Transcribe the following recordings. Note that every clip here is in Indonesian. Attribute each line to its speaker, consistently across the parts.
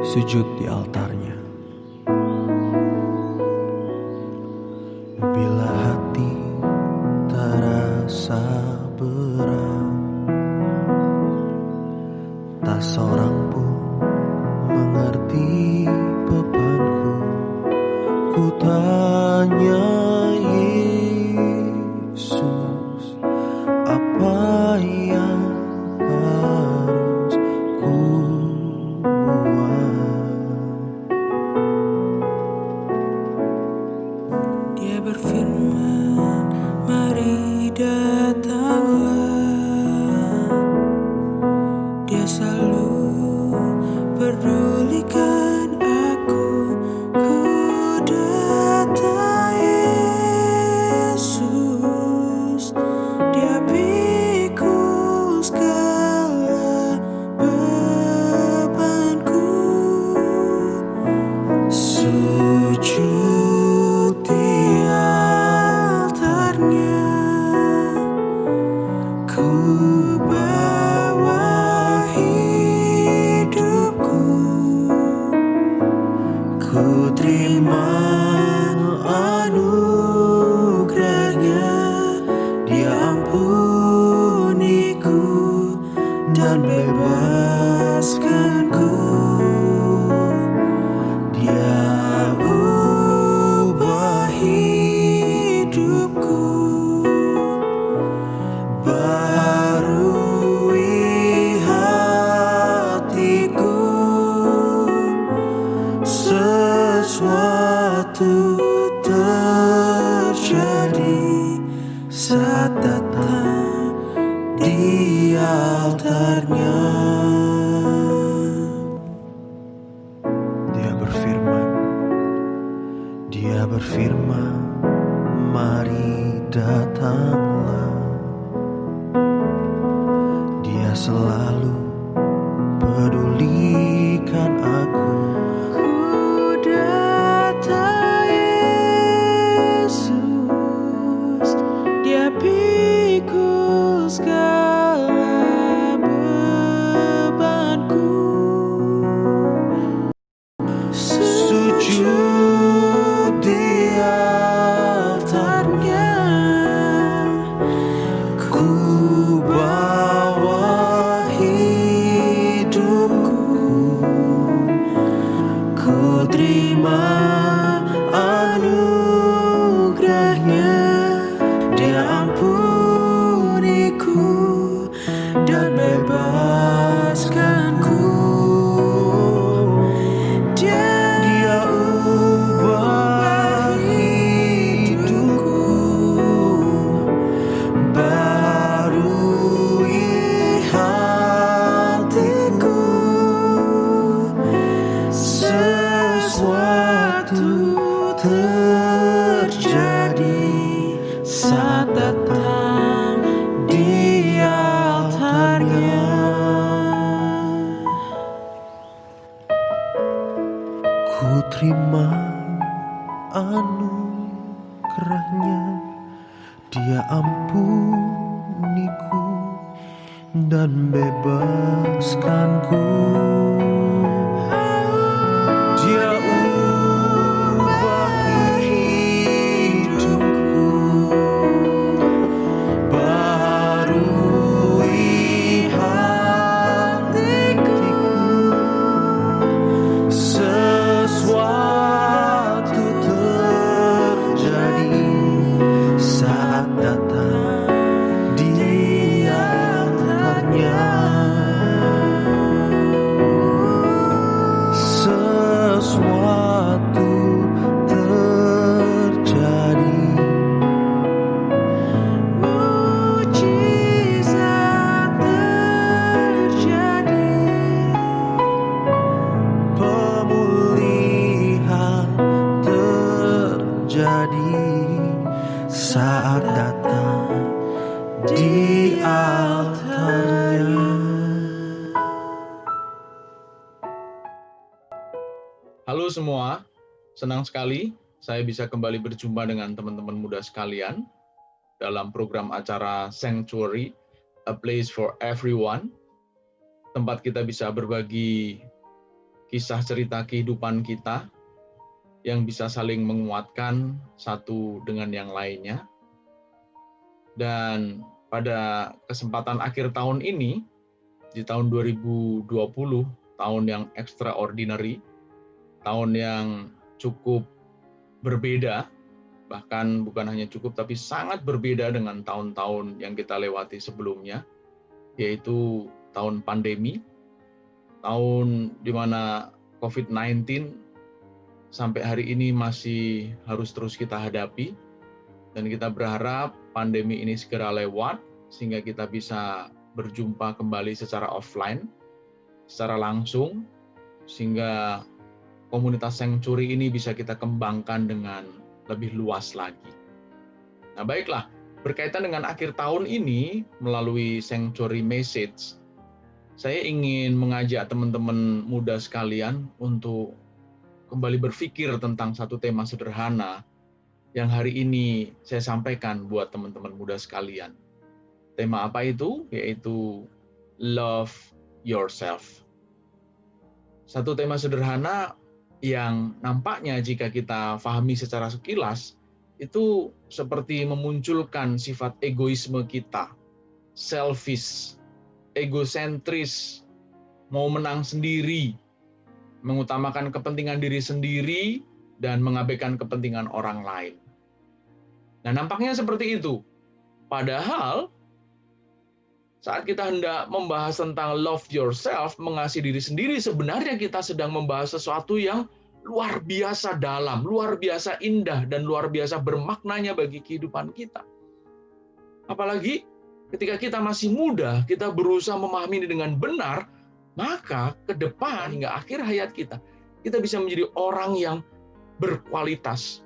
Speaker 1: sujud di altarnya. Bila hati terasa berat, tak seorang pun mengerti bebanku. Ku tanya Yesus, apa yang harus ku buat?
Speaker 2: Dia berfirman, mari datanglah. Dia selalu pedulikan aku. Ku datang Yesus, Dia pikul segala bebanku. Sujud di altarnya, ku bawa hidupku. Ku terima anugerahnya, Dia ampuniku dan bebaskanku. Dia ubah hidupku, barui hatiku. Sesuatu terjadi saat datang di altarnya.
Speaker 1: Dia berfirman, mari datanglah. Dia selalu pedulikan aku.
Speaker 2: Ku datang Yesus, Dia pikul segala bebanku. Sujud di altarnya, ku bawa hidupku. Ku terima anugerahnya, Dia ampuniku dan bebaskanku. Dia ubah hidupku, barui hatiku. Sesuatu terjadi saat datang di altarnya.
Speaker 1: Ku terima anugerahnya, Dia ampuniku dan bebaskanku. Dia ubah hidupku, barui hatiku. Sesuatu terjadi saat datang di altarnya. Sesuatu terjadi,
Speaker 2: Mujizat terjadi,
Speaker 1: pemulihan terjadi saat datang di altarnya.
Speaker 3: Halo semua, senang sekali saya bisa kembali berjumpa dengan teman-teman muda sekalian dalam program acara Sanctuary, A Place for Everyone, tempat kita bisa berbagi kisah cerita kehidupan kita yang bisa saling menguatkan satu dengan yang lainnya. Dan pada kesempatan akhir tahun ini, di tahun 2020, tahun yang extraordinary, tahun yang cukup berbeda, bahkan bukan hanya cukup tapi sangat berbeda dengan tahun-tahun yang kita lewati sebelumnya, yaitu tahun pandemi, tahun di mana COVID-19 sampai hari ini masih harus terus kita hadapi, dan kita berharap pandemi ini segera lewat sehingga kita bisa berjumpa kembali secara offline, secara langsung, sehingga komunitas Sanctuary ini bisa kita kembangkan dengan lebih luas lagi. Nah, baiklah, berkaitan dengan akhir tahun ini melalui Sanctuary Message, saya ingin mengajak teman-teman muda sekalian untuk kembali berpikir tentang satu tema sederhana yang hari ini saya sampaikan buat teman-teman muda sekalian. Tema apa itu? Yaitu love yourself. Satu tema sederhana yang nampaknya jika kita pahami secara sekilas, itu seperti memunculkan sifat egoisme kita, selfish, egosentris, mau menang sendiri, mengutamakan kepentingan diri sendiri, dan mengabaikan kepentingan orang lain. Nah, nampaknya seperti itu. Padahal, saat kita hendak membahas tentang love yourself, mengasihi diri sendiri, sebenarnya kita sedang membahas sesuatu yang luar biasa dalam, luar biasa indah, dan luar biasa bermaknanya bagi kehidupan kita. Apalagi ketika kita masih muda, kita berusaha memahami ini dengan benar, maka ke depan hingga akhir hayat kita bisa menjadi orang yang berkualitas.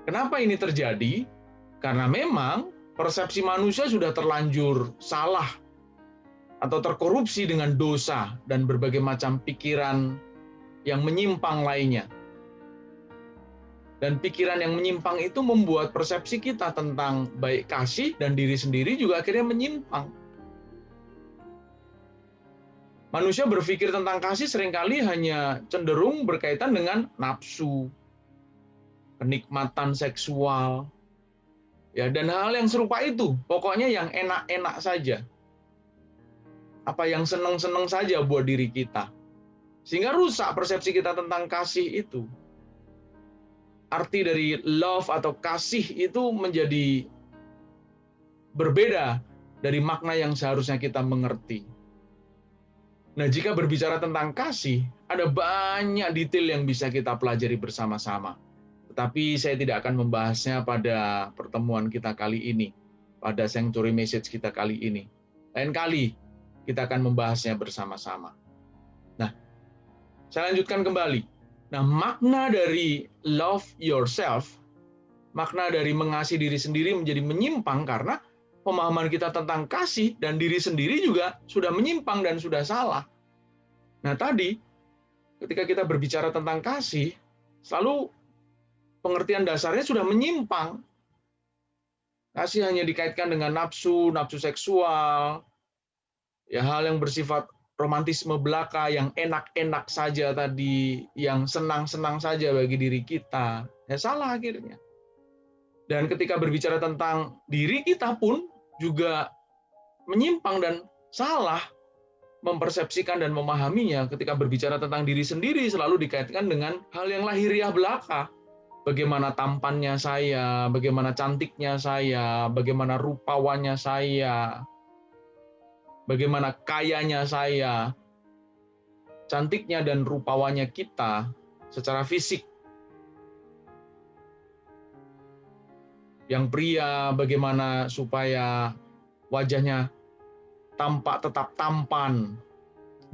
Speaker 3: Kenapa ini terjadi? Karena memang persepsi manusia sudah terlanjur salah atau terkorupsi dengan dosa dan berbagai macam pikiran yang menyimpang lainnya. Dan pikiran yang menyimpang itu membuat persepsi kita tentang baik kasih dan diri sendiri juga akhirnya menyimpang. Manusia berpikir tentang kasih seringkali hanya cenderung berkaitan dengan nafsu, kenikmatan seksual, ya, dan hal yang serupa itu. Pokoknya yang enak-enak saja. Apa yang senang-senang saja buat diri kita. Sehingga rusak persepsi kita tentang kasih itu. Arti dari love atau kasih itu menjadi berbeda dari makna yang seharusnya kita mengerti. Nah, jika berbicara tentang kasih, ada banyak detail yang bisa kita pelajari bersama-sama. Tetapi saya tidak akan membahasnya pada pertemuan kita kali ini, pada Sanctuary Message kita kali ini. Lain kali kita akan membahasnya bersama-sama. Nah, saya lanjutkan kembali. Nah, makna dari love yourself, makna dari mengasihi diri sendiri menjadi menyimpang karena pemahaman kita tentang kasih dan diri sendiri juga sudah menyimpang dan sudah salah. Nah, tadi ketika kita berbicara tentang kasih, selalu pengertian dasarnya sudah menyimpang. Kasih hanya dikaitkan dengan nafsu, nafsu seksual, ya, hal yang bersifat romantisme belaka, yang enak-enak saja tadi, yang senang-senang saja bagi diri kita. Ya, salah akhirnya. Dan ketika berbicara tentang diri kita pun juga menyimpang dan salah mempersepsikan dan memahaminya. Ketika berbicara tentang diri sendiri selalu dikaitkan dengan hal yang lahiriah belaka. Bagaimana tampannya saya, bagaimana cantiknya saya, bagaimana rupawannya saya, bagaimana kayanya saya, cantiknya dan rupawannya kita secara fisik. Yang pria bagaimana supaya wajahnya tampak tetap tampan,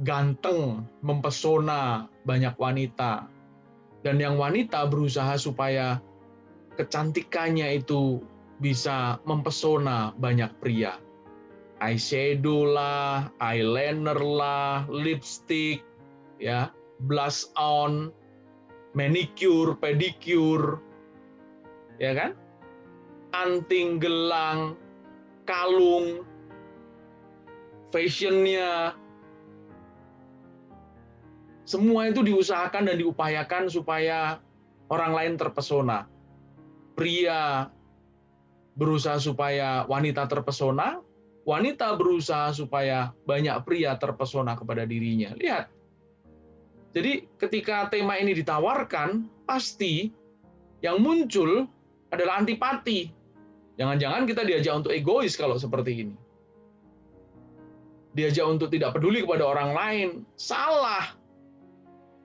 Speaker 3: ganteng, mempesona banyak wanita. Dan yang wanita berusaha supaya kecantikannya itu bisa mempesona banyak pria. Eyeshadow lah, eyeliner lah, lipstick, ya, blush on, manicure, pedicure, ya kan? Anting, gelang, kalung, fashionnya, Semua itu diusahakan dan diupayakan supaya orang lain terpesona. Pria berusaha supaya wanita terpesona, wanita berusaha supaya banyak pria terpesona kepada dirinya. Lihat. Jadi ketika tema ini ditawarkan, pasti yang muncul adalah antipati. Jangan-jangan kita diajak untuk egois kalau seperti ini. Diajak untuk tidak peduli kepada orang lain. Salah.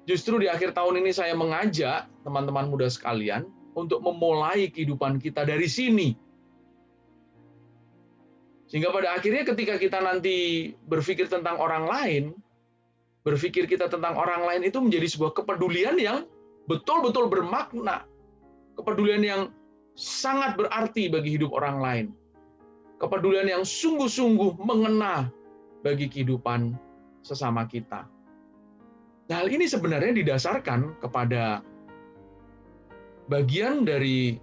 Speaker 3: Justru di akhir tahun ini saya mengajak teman-teman muda sekalian untuk memulai kehidupan kita dari sini. Sehingga pada akhirnya ketika kita nanti berpikir tentang orang lain, berpikir kita tentang orang lain itu menjadi sebuah kepedulian yang betul-betul bermakna. Kepedulian yang sangat berarti bagi hidup orang lain. Kepedulian yang sungguh-sungguh mengena bagi kehidupan sesama kita. Nah, hal ini sebenarnya didasarkan kepada bagian dari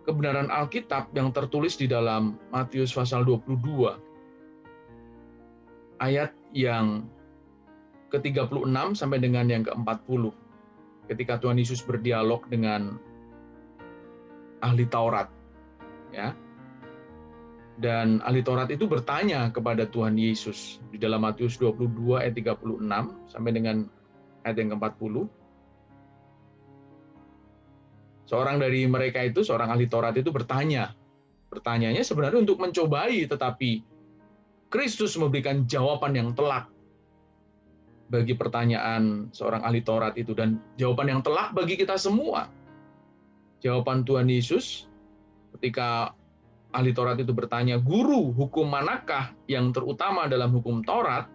Speaker 3: kebenaran Alkitab yang tertulis di dalam Matius pasal 22, ayat yang ke-36 sampai dengan yang ke-40. Ketika Tuhan Yesus berdialog dengan ahli Taurat, ya. Dan ahli Taurat itu bertanya kepada Tuhan Yesus di dalam Matius 22 ayat 36 sampai dengan ayat yang ke-40. Seorang dari mereka itu, seorang ahli Taurat itu bertanya. Pertanyaannya sebenarnya untuk mencobai, tetapi Kristus memberikan jawaban yang telak bagi pertanyaan seorang ahli Taurat itu, dan jawaban yang telak bagi kita semua. Jawaban Tuhan Yesus ketika ahli Taurat itu bertanya, "Guru, hukum manakah yang terutama dalam hukum Taurat?"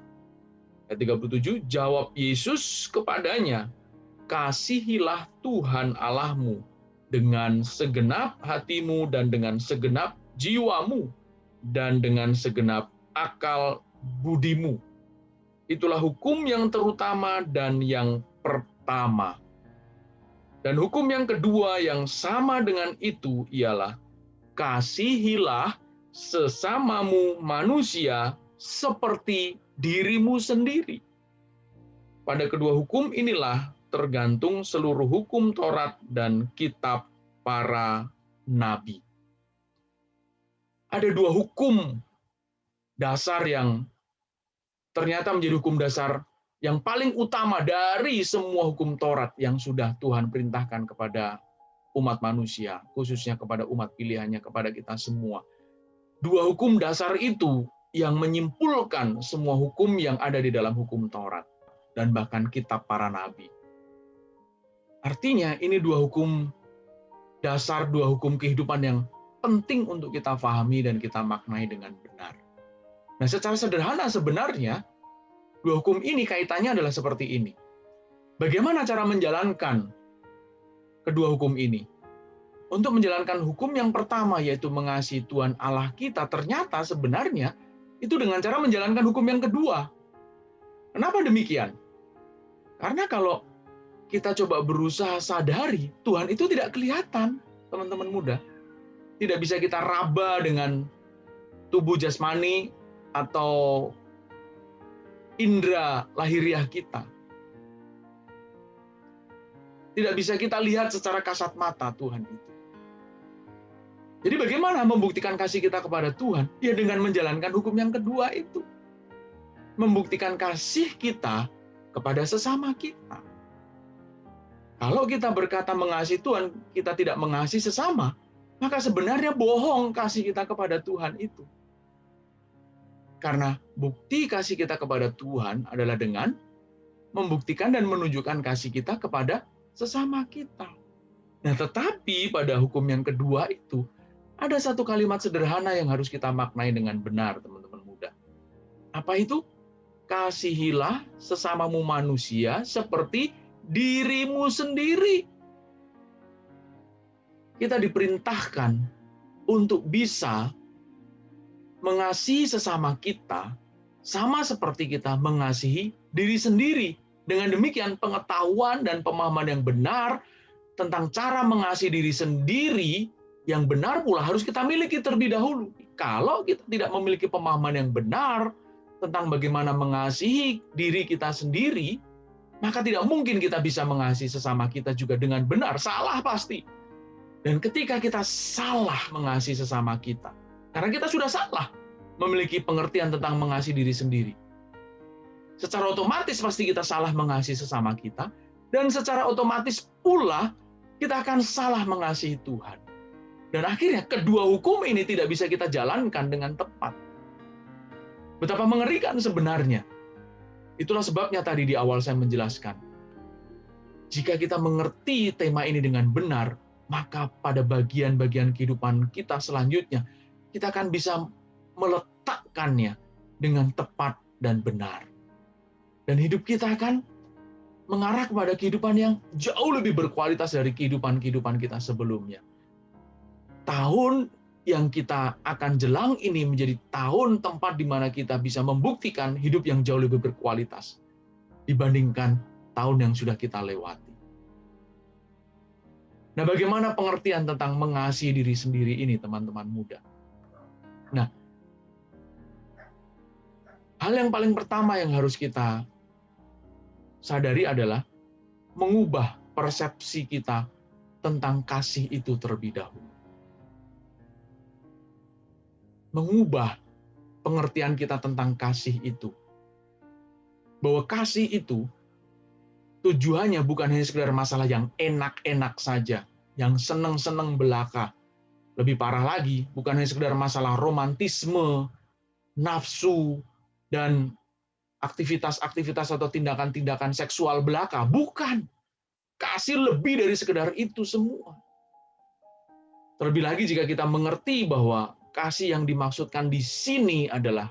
Speaker 3: Ayat 37, jawab Yesus kepadanya, "Kasihilah Tuhan Allahmu dengan segenap hatimu dan dengan segenap jiwamu dan dengan segenap akal budimu. Itulah hukum yang terutama dan yang pertama. Dan hukum yang kedua yang sama dengan itu ialah kasihilah sesamamu manusia seperti dirimu sendiri. Pada kedua hukum inilah tergantung seluruh hukum Taurat dan kitab para nabi." Ada dua hukum dasar yang ternyata menjadi hukum dasar yang paling utama dari semua hukum Taurat yang sudah Tuhan perintahkan kepada umat manusia, khususnya kepada umat pilihannya, kepada kita semua. Dua hukum dasar itu yang menyimpulkan semua hukum yang ada di dalam hukum Taurat dan bahkan kitab para nabi. Artinya ini dua hukum dasar, dua hukum kehidupan yang penting untuk kita pahami dan kita maknai dengan benar. Nah, secara sederhana sebenarnya dua hukum ini kaitannya adalah seperti ini. Bagaimana cara menjalankan kedua hukum ini? Untuk menjalankan hukum yang pertama, yaitu mengasihi Tuhan Allah kita, ternyata sebenarnya itu dengan cara menjalankan hukum yang kedua. Kenapa demikian? Karena kalau kita coba berusaha sadari, Tuhan itu tidak kelihatan, teman-teman muda. Tidak bisa kita raba dengan tubuh jasmani atau indera lahiriah kita. Tidak bisa kita lihat secara kasat mata Tuhan itu. Jadi bagaimana membuktikan kasih kita kepada Tuhan? Ya dengan menjalankan hukum yang kedua itu. Membuktikan kasih kita kepada sesama kita. Kalau kita berkata mengasihi Tuhan, kita tidak mengasihi sesama, maka sebenarnya bohong kasih kita kepada Tuhan itu. Karena bukti kasih kita kepada Tuhan adalah dengan membuktikan dan menunjukkan kasih kita kepada sesama kita. Nah, tetapi pada hukum yang kedua itu, ada satu kalimat sederhana yang harus kita maknai dengan benar, teman-teman muda. Apa itu? Kasihilah sesamamu manusia seperti dirimu sendiri. Kita diperintahkan untuk bisa mengasihi sesama kita sama seperti kita mengasihi diri sendiri. Dengan demikian pengetahuan dan pemahaman yang benar tentang cara mengasihi diri sendiri yang benar pula harus kita miliki terlebih dahulu. Kalau kita tidak memiliki pemahaman yang benar tentang bagaimana mengasihi diri kita sendiri, maka tidak mungkin kita bisa mengasihi sesama kita juga dengan benar. Salah pasti. Dan ketika kita salah mengasihi sesama kita, karena kita sudah salah memiliki pengertian tentang mengasihi diri sendiri, secara otomatis pasti kita salah mengasihi sesama kita, dan secara otomatis pula kita akan salah mengasihi Tuhan. Dan akhirnya kedua hukum ini tidak bisa kita jalankan dengan tepat. Betapa mengerikan sebenarnya. Itulah sebabnya tadi di awal saya menjelaskan. Jika kita mengerti tema ini dengan benar, maka pada bagian-bagian kehidupan kita selanjutnya, kita akan bisa meletakkannya dengan tepat dan benar. Dan hidup kita akan mengarah kepada kehidupan yang jauh lebih berkualitas dari kehidupan-kehidupan kita sebelumnya. Tahun yang kita akan jelang ini menjadi tahun tempat di mana kita bisa membuktikan hidup yang jauh lebih berkualitas dibandingkan tahun yang sudah kita lewati. Nah, bagaimana pengertian tentang mengasihi diri sendiri ini, teman-teman muda? Nah, hal yang paling pertama yang harus kita sadari adalah mengubah persepsi kita tentang kasih itu terlebih dahulu. Mengubah pengertian kita tentang kasih itu. Bahwa kasih itu tujuannya bukan hanya sekedar masalah yang enak-enak saja, yang seneng-seneng belaka. Lebih parah lagi, bukan hanya sekedar masalah romantisme, nafsu, dan aktivitas-aktivitas atau tindakan-tindakan seksual belaka. Bukan. Kasih lebih dari sekedar itu semua. Terlebih lagi jika kita mengerti bahwa kasih yang dimaksudkan di sini adalah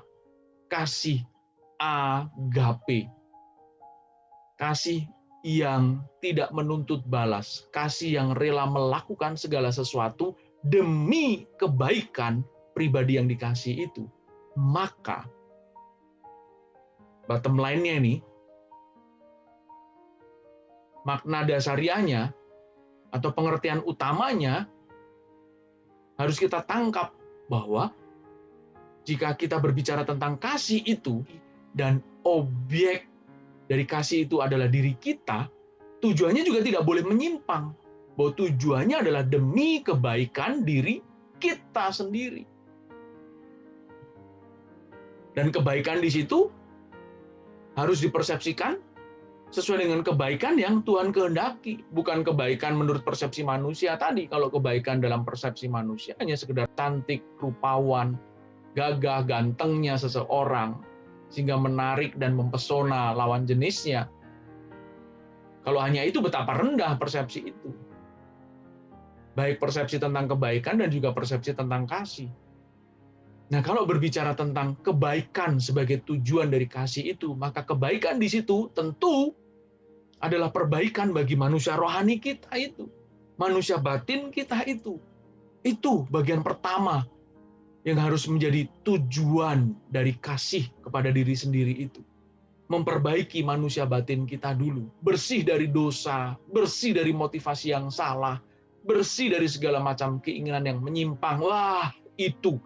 Speaker 3: kasih agape. Kasih yang tidak menuntut balas. Kasih yang rela melakukan segala sesuatu demi kebaikan pribadi yang dikasih itu. Maka, bottom line-nya ini, makna dasariahnya atau pengertian utamanya harus kita tangkap bahwa jika kita berbicara tentang kasih itu dan objek dari kasih itu adalah diri kita, tujuannya juga tidak boleh menyimpang. Bahwa tujuannya adalah demi kebaikan diri kita sendiri. Dan kebaikan di situ harus dipersepsikan sesuai dengan kebaikan yang Tuhan kehendaki. Bukan kebaikan menurut persepsi manusia tadi. Kalau kebaikan dalam persepsi manusia hanya sekedar cantik, rupawan, gagah, gantengnya seseorang, sehingga menarik dan mempesona lawan jenisnya. Kalau hanya itu, betapa rendah persepsi itu. Baik persepsi tentang kebaikan dan juga persepsi tentang kasih. Nah, kalau berbicara tentang kebaikan sebagai tujuan dari kasih itu, maka kebaikan di situ tentu adalah perbaikan bagi manusia rohani kita itu. Manusia batin kita itu. Itu bagian pertama yang harus menjadi tujuan dari kasih kepada diri sendiri itu. Memperbaiki manusia batin kita dulu. Bersih dari dosa, bersih dari motivasi yang salah, bersih dari segala macam keinginan yang menyimpang. Wah, itu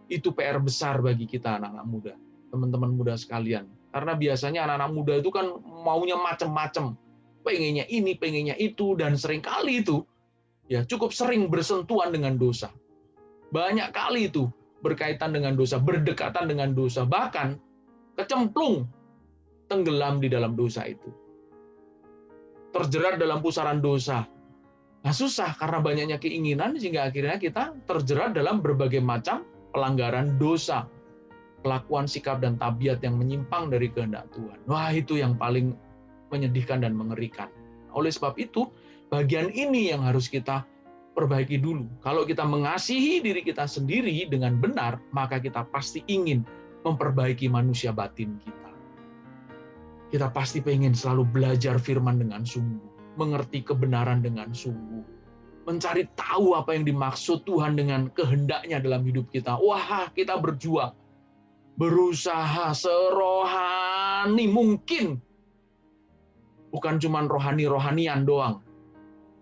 Speaker 3: PR besar bagi kita anak-anak muda, teman-teman muda sekalian. Karena biasanya anak-anak muda itu kan maunya macam-macam. Pengennya ini, pengennya itu, dan seringkali itu ya cukup sering bersentuhan dengan dosa. Banyak kali itu berkaitan dengan dosa, berdekatan dengan dosa, bahkan kecemplung, tenggelam di dalam dosa itu. Terjerat dalam pusaran dosa. Nah, susah karena banyaknya keinginan sehingga akhirnya kita terjerat dalam berbagai macam pelanggaran dosa, kelakuan, sikap, dan tabiat yang menyimpang dari kehendak Tuhan. Wah, itu yang paling menyedihkan dan mengerikan. Oleh sebab itu, bagian ini yang harus kita perbaiki dulu. Kalau kita mengasihi diri kita sendiri dengan benar, maka kita pasti ingin memperbaiki manusia batin kita. Kita pasti pengen selalu belajar firman dengan sungguh, mengerti kebenaran dengan sungguh, mencari tahu apa yang dimaksud Tuhan dengan kehendaknya dalam hidup kita. Wah, kita berjuang, berusaha serohani mungkin. Bukan cuma rohani-rohanian doang.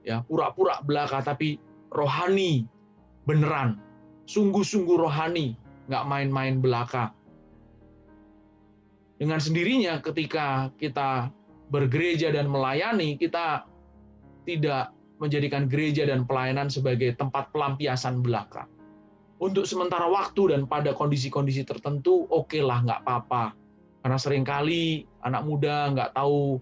Speaker 3: Ya, pura-pura belaka, tapi rohani beneran. Sungguh-sungguh rohani, nggak main-main belaka. Dengan sendirinya ketika kita bergereja dan melayani, kita tidak menjadikan gereja dan pelayanan sebagai tempat pelampiasan belaka. Untuk sementara waktu dan pada kondisi-kondisi tertentu, oke lah, nggak apa-apa. Karena seringkali anak muda nggak tahu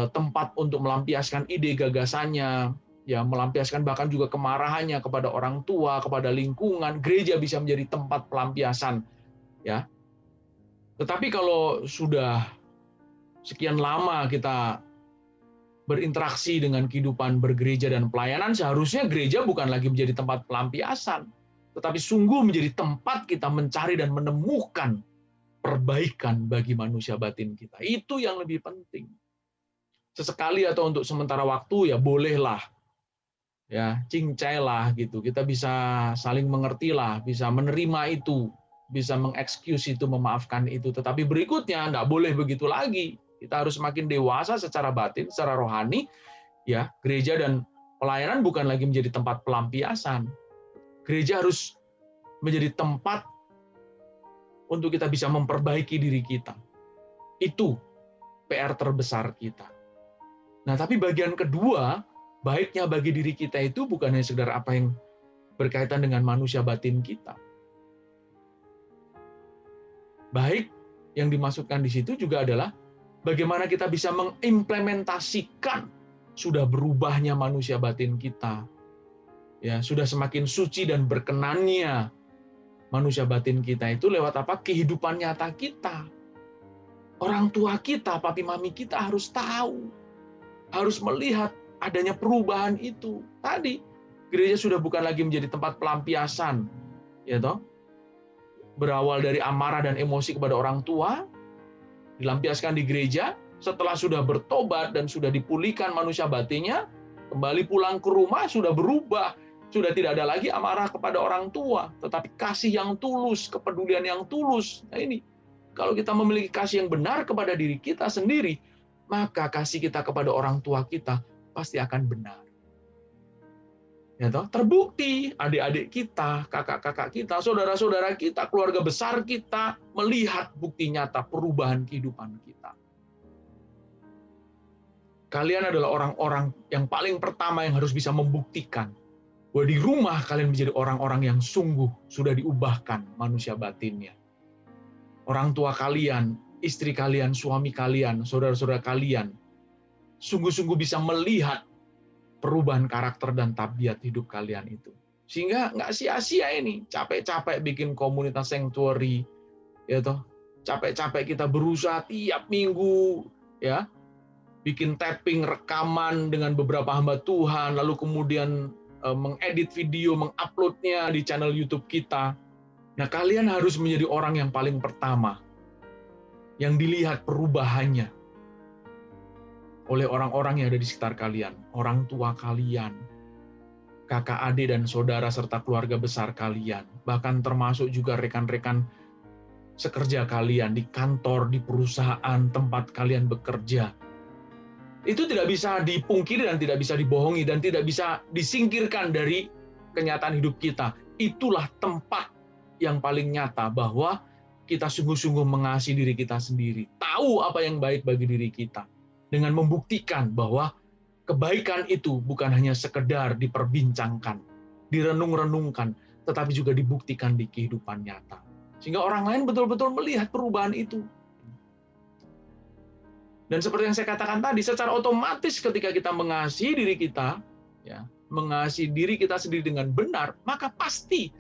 Speaker 3: tempat untuk melampiaskan ide gagasannya, ya melampiaskan bahkan juga kemarahannya kepada orang tua, kepada lingkungan. Gereja bisa menjadi tempat pelampiasan, ya. Tetapi kalau sudah sekian lama kita berinteraksi dengan kehidupan bergereja dan pelayanan, seharusnya gereja bukan lagi menjadi tempat pelampiasan, tetapi sungguh menjadi tempat kita mencari dan menemukan perbaikan bagi manusia batin kita. Itu yang lebih penting. Sesekali atau untuk sementara waktu, ya bolehlah, ya cincailah gitu. Kita bisa saling mengertilah, bisa menerima itu, bisa mengexcuse itu, memaafkan itu. Tetapi berikutnya nggak boleh begitu lagi. Kita harus semakin dewasa secara batin, secara rohani. Ya, gereja dan pelayanan bukan lagi menjadi tempat pelampiasan. Gereja harus menjadi tempat untuk kita bisa memperbaiki diri kita. Itu PR terbesar kita. Nah, tapi bagian kedua, baiknya bagi diri kita itu bukan hanya sekedar apa yang berkaitan dengan manusia batin kita. Baik yang dimaksudkan di situ juga adalah bagaimana kita bisa mengimplementasikan sudah berubahnya manusia batin kita. Ya, sudah semakin suci dan berkenannya manusia batin kita itu lewat apa? Kehidupan nyata kita. Orang tua kita, papi mami kita harus tahu, harus melihat adanya perubahan itu. Tadi gereja sudah bukan lagi menjadi tempat pelampiasan, ya toh? Berawal dari amarah dan emosi kepada orang tua, dilampiaskan di gereja, setelah sudah bertobat dan sudah dipulihkan manusia batinnya, kembali pulang ke rumah sudah berubah, sudah tidak ada lagi amarah kepada orang tua, tetapi kasih yang tulus, kepedulian yang tulus. Nah ini, kalau kita memiliki kasih yang benar kepada diri kita sendiri, maka kasih kita kepada orang tua kita pasti akan benar. Ya toh? Terbukti adik-adik kita, kakak-kakak kita, saudara-saudara kita, keluarga besar kita melihat bukti nyata perubahan kehidupan kita. Kalian adalah orang-orang yang paling pertama yang harus bisa membuktikan bahwa di rumah kalian menjadi orang-orang yang sungguh sudah diubahkan manusia batinnya. Orang tua kalian, istri kalian, suami kalian, saudara-saudara kalian, sungguh-sungguh bisa melihat perubahan karakter dan tabiat hidup kalian itu. Sehingga nggak sia-sia ini, capek-capek bikin komunitas sanctuary, ya toh, capek-capek kita berusaha tiap minggu, ya, bikin tapping, rekaman dengan beberapa hamba Tuhan, lalu kemudian mengedit video, menguploadnya di channel YouTube kita. Nah, kalian harus menjadi orang yang paling pertama yang dilihat perubahannya oleh orang-orang yang ada di sekitar kalian, orang tua kalian, kakak adik dan saudara serta keluarga besar kalian, bahkan termasuk juga rekan-rekan sekerja kalian di kantor, di perusahaan tempat kalian bekerja. Itu tidak bisa dipungkiri dan tidak bisa dibohongi dan tidak bisa disingkirkan dari kenyataan hidup kita. Itulah tempat yang paling nyata bahwa kita sungguh-sungguh mengasihi diri kita sendiri, tahu apa yang baik bagi diri kita, dengan membuktikan bahwa kebaikan itu bukan hanya sekedar diperbincangkan, direnung-renungkan, tetapi juga dibuktikan di kehidupan nyata. Sehingga orang lain betul-betul melihat perubahan itu. Dan seperti yang saya katakan tadi, secara otomatis ketika kita mengasihi diri kita, ya, mengasihi diri kita sendiri dengan benar, maka pasti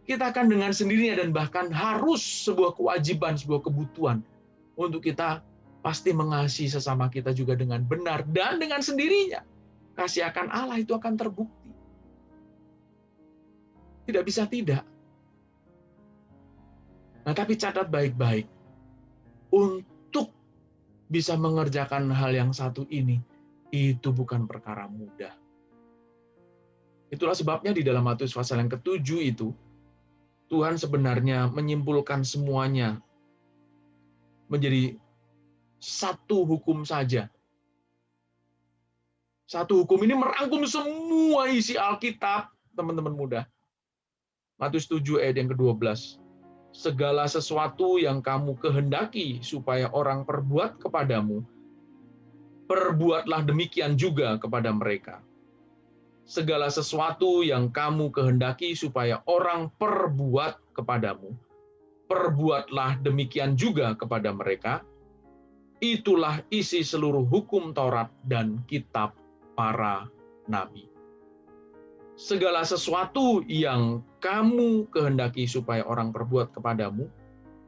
Speaker 3: kita akan dengan sendirinya dan bahkan harus sebuah kewajiban, sebuah kebutuhan untuk kita pasti mengasihi sesama kita juga dengan benar dan dengan sendirinya. Kasih akan Allah itu akan terbukti. Tidak bisa tidak. Nah, tapi catat baik-baik. Untuk bisa mengerjakan hal yang satu ini, itu bukan perkara mudah. Itulah sebabnya di dalam Matius pasal yang ke-7 itu, Tuhan sebenarnya menyimpulkan semuanya menjadi satu hukum saja. Satu hukum ini merangkum semua isi Alkitab, teman-teman muda. Matius 7 ayat yang ke-12. Segala sesuatu yang kamu kehendaki supaya orang perbuat kepadamu, perbuatlah demikian juga kepada mereka. Segala sesuatu yang kamu kehendaki supaya orang perbuat kepadamu, perbuatlah demikian juga kepada mereka. Itulah isi seluruh hukum Taurat dan kitab para nabi. Segala sesuatu yang kamu kehendaki supaya orang perbuat kepadamu,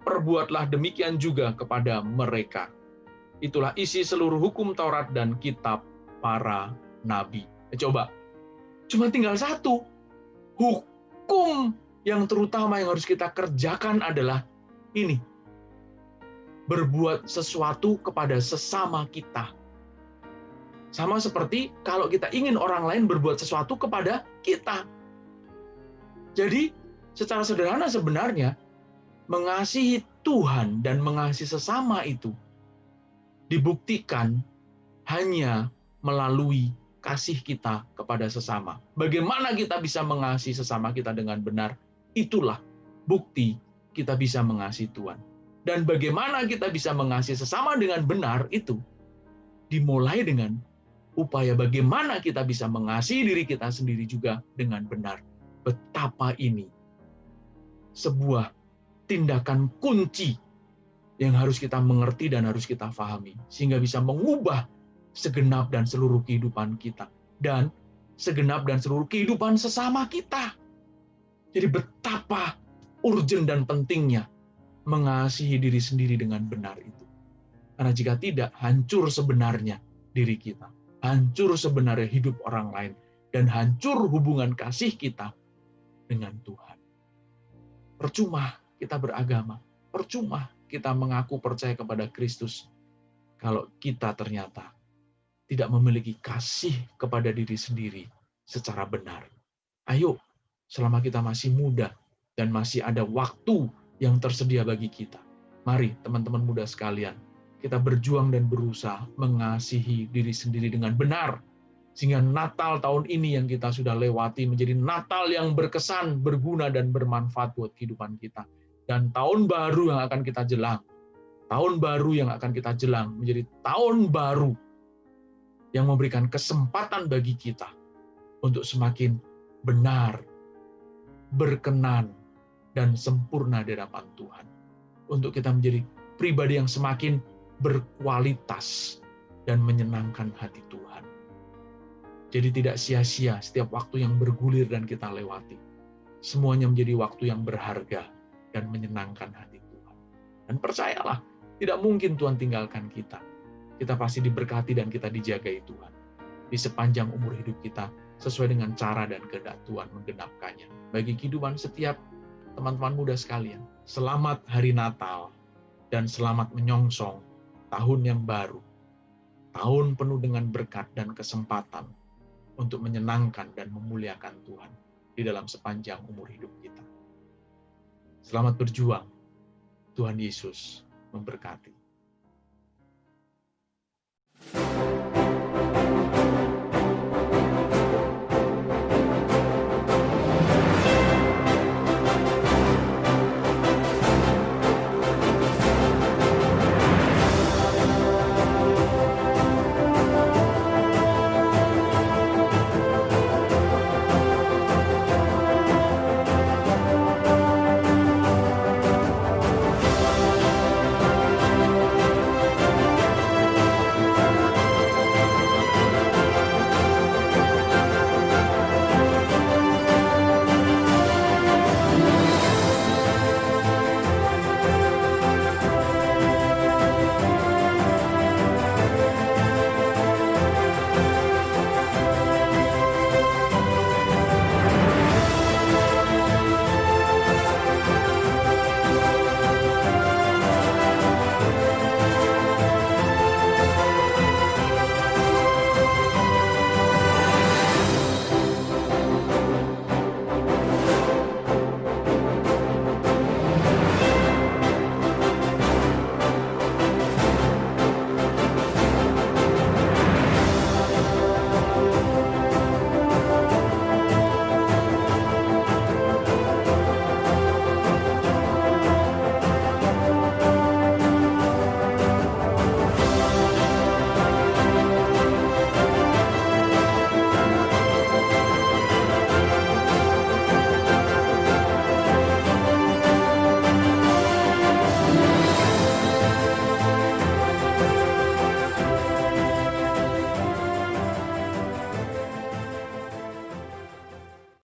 Speaker 3: perbuatlah demikian juga kepada mereka. Itulah isi seluruh hukum Taurat dan kitab para nabi. Coba, cuma tinggal satu. Hukum yang terutama yang harus kita kerjakan adalah ini. Berbuat sesuatu kepada sesama kita. Sama seperti kalau kita ingin orang lain berbuat sesuatu kepada kita. Jadi, secara sederhana sebenarnya, mengasihi Tuhan dan mengasihi sesama itu dibuktikan hanya melalui kasih kita kepada sesama. Bagaimana kita bisa mengasihi sesama kita dengan benar? Itulah bukti kita bisa mengasihi Tuhan. Dan bagaimana kita bisa mengasihi sesama dengan benar itu dimulai dengan upaya bagaimana kita bisa mengasihi diri kita sendiri juga dengan benar. Betapa ini sebuah tindakan kunci yang harus kita mengerti dan harus kita pahami, sehingga bisa mengubah segenap dan seluruh kehidupan kita, dan segenap dan seluruh kehidupan sesama kita. Jadi betapa urgent dan pentingnya mengasihi diri sendiri dengan benar itu. Karena jika tidak, hancur sebenarnya diri kita, hancur sebenarnya hidup orang lain, dan hancur hubungan kasih kita dengan Tuhan. Percuma kita beragama, percuma kita mengaku percaya kepada Kristus kalau kita ternyata tidak memiliki kasih kepada diri sendiri secara benar. Ayo, selama kita masih muda dan masih ada waktu yang tersedia bagi kita, mari teman-teman muda sekalian, kita berjuang dan berusaha mengasihi diri sendiri dengan benar, sehingga Natal tahun ini yang kita sudah lewati menjadi Natal yang berkesan, berguna, dan bermanfaat buat kehidupan kita. Dan tahun baru yang akan kita jelang, tahun baru yang akan kita jelang menjadi tahun baru yang memberikan kesempatan bagi kita untuk semakin benar, berkenan, dan sempurna di hadapan Tuhan. Untuk kita menjadi pribadi yang semakin berkualitas dan menyenangkan hati Tuhan. Jadi tidak sia-sia setiap waktu yang bergulir dan kita lewati. Semuanya menjadi waktu yang berharga dan menyenangkan hati Tuhan. Dan percayalah, tidak mungkin Tuhan tinggalkan kita. Kita pasti diberkati dan kita dijagai Tuhan di sepanjang umur hidup kita, sesuai dengan cara dan kehendak Tuhan menggenapkannya. Bagi kehidupan setiap teman-teman muda sekalian, selamat hari Natal dan selamat menyongsong tahun yang baru. Tahun penuh dengan berkat dan kesempatan untuk menyenangkan dan memuliakan Tuhan di dalam sepanjang umur hidup kita. Selamat berjuang. Tuhan Yesus memberkati.